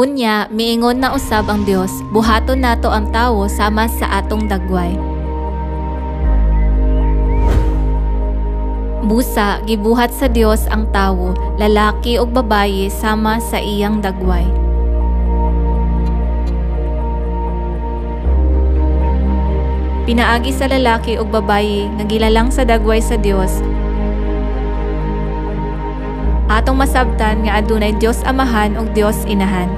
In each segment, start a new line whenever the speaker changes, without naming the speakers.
Unya, miingon na usab ang Dios, buhaton nato ang tawo sama sa atong dagway. Busa, gibuhat sa Dios ang tawo, lalaki ug babayi sama sa iyang dagway. Pinaagi sa lalaki ug babayi nga gilalang sa dagway sa Dios. Atong masabtan nga adunay Dios Amahan ug Dios Inahan.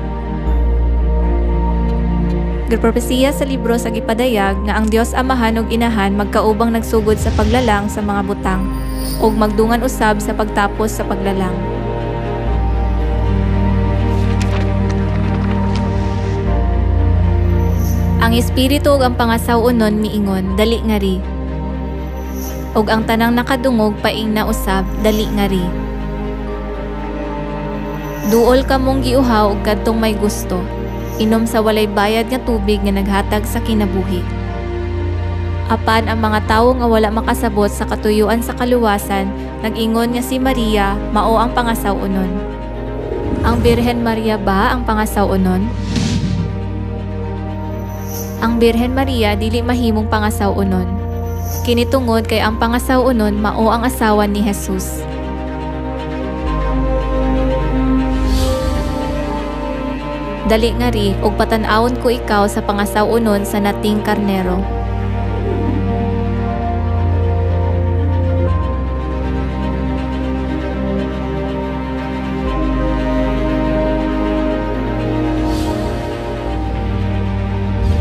Gipropesiya sa libro sa gipadayag nga ang Dios Amahan ug Inahan magkaubang nagsugod sa paglalang sa mga butang ug magdungan usab sa pagtapos sa paglalang. Ang espiritu ug ang pangasaw-unon miingon, dali nga ri. Ug ang tanang nakadungog paing na usab, dali nga ri. Duol kamong giuhaw ug kadtong may gusto, inom sa walay bayad nga tubig nga naghatag sa kinabuhi. Apan ang mga tawo nga wala makasabot sa katuyuan sa kaluwasan, nag-ingon nga si Maria mao ang pangasaw-unon. Ang Birhen Maria ba ang pangasaw-unon? Ang Birhen Maria dili mahimong pangasaw-unon. Kini tungod kay ang pangasaw-unon mao ang asawa ni Jesus. Dali nga ri ug patan-awon ko ikaw sa pangasaw-unon sa nating karnero.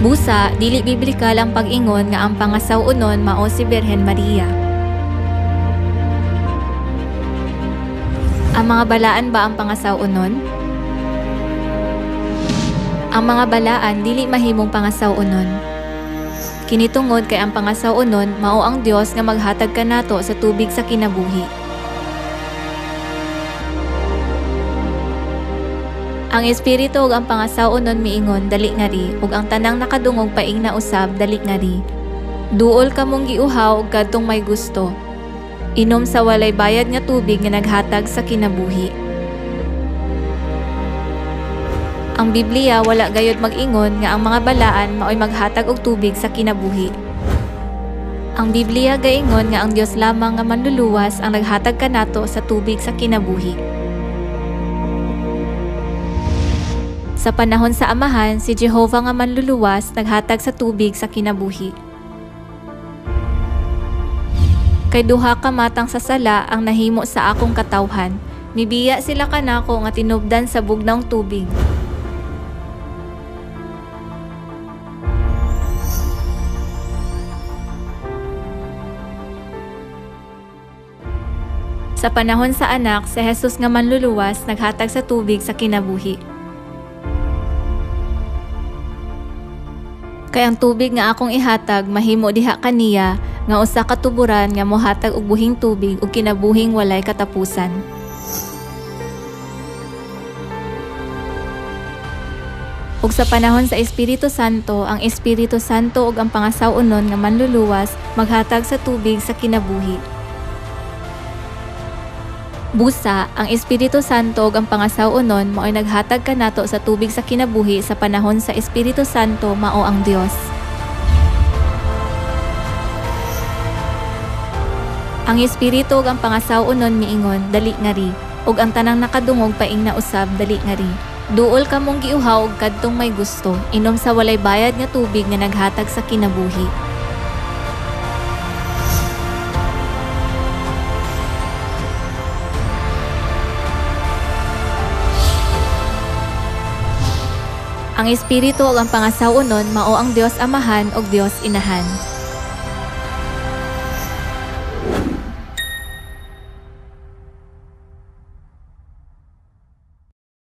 Busa, dili biblikal ang pag-ingon nga ang pangasaw-unon mao si Birhen Maria. Ang mga balaan ba ang pangasaw-unon? Ang mga balaan dili mahimong pangasaw-unon. Kinitungod kay ang pangasaw-unon mao ang Dios nga maghatag kanato sa tubig sa kinabuhi. Ang espiritu ug ang pangasaw-unon miingon, dali nga ri, ug ang tanang nakadungog paing na usab, dali nga ri. Duol kamong giuhaw ug kadtong may gusto, inom sa walay bayad nga tubig nga naghatag sa kinabuhi. Ang Biblia wala gayud mag-ingon nga ang mga balaan maoy maghatag og tubig sa kinabuhi. Ang Biblia gaingon nga ang Dios lamang nga manluluwas ang naghatag kanato sa tubig sa kinabuhi. Sa panahon sa Amahan, si Jehovah nga manluluwas naghatag sa tubig sa kinabuhi. Kay duha ka matang sa sala ang nahimo sa akong katawhan. Mibiya sila kanako nga tinubdan sa bugnang tubig. Sa panahon sa anak, si Jesus nga manluluwas naghatag sa tubig sa kinabuhi. Kay ang tubig nga akong ihatag mahimo diha kaniya nga usa ka tuburan nga mohatag og buhing tubig ug kinabuhing walay katapusan. Ug sa panahon sa Espiritu Santo, ang Espiritu Santo ug ang pangasaw-unon nga manluluwas maghatag sa tubig sa kinabuhi. Busa, ang Espiritu Santo ug ang pangasaw-unon mao'y naghatag kanato sa tubig sa kinabuhi sa panahon sa Espiritu Santo mao ang Dios. Ang Espiritu ug ang pangasaw-unon miingon, dali nga ri, ug ang tanang nakadungog paing na usab, dali nga ri. Duol kamong giuhaw ug kadtong may gusto, inom sa walay bayad nga tubig nga naghatag sa kinabuhi. Ang Espiritu ug ang pangasaw-unon mao ang Dios Amahan ug Dios Inahan.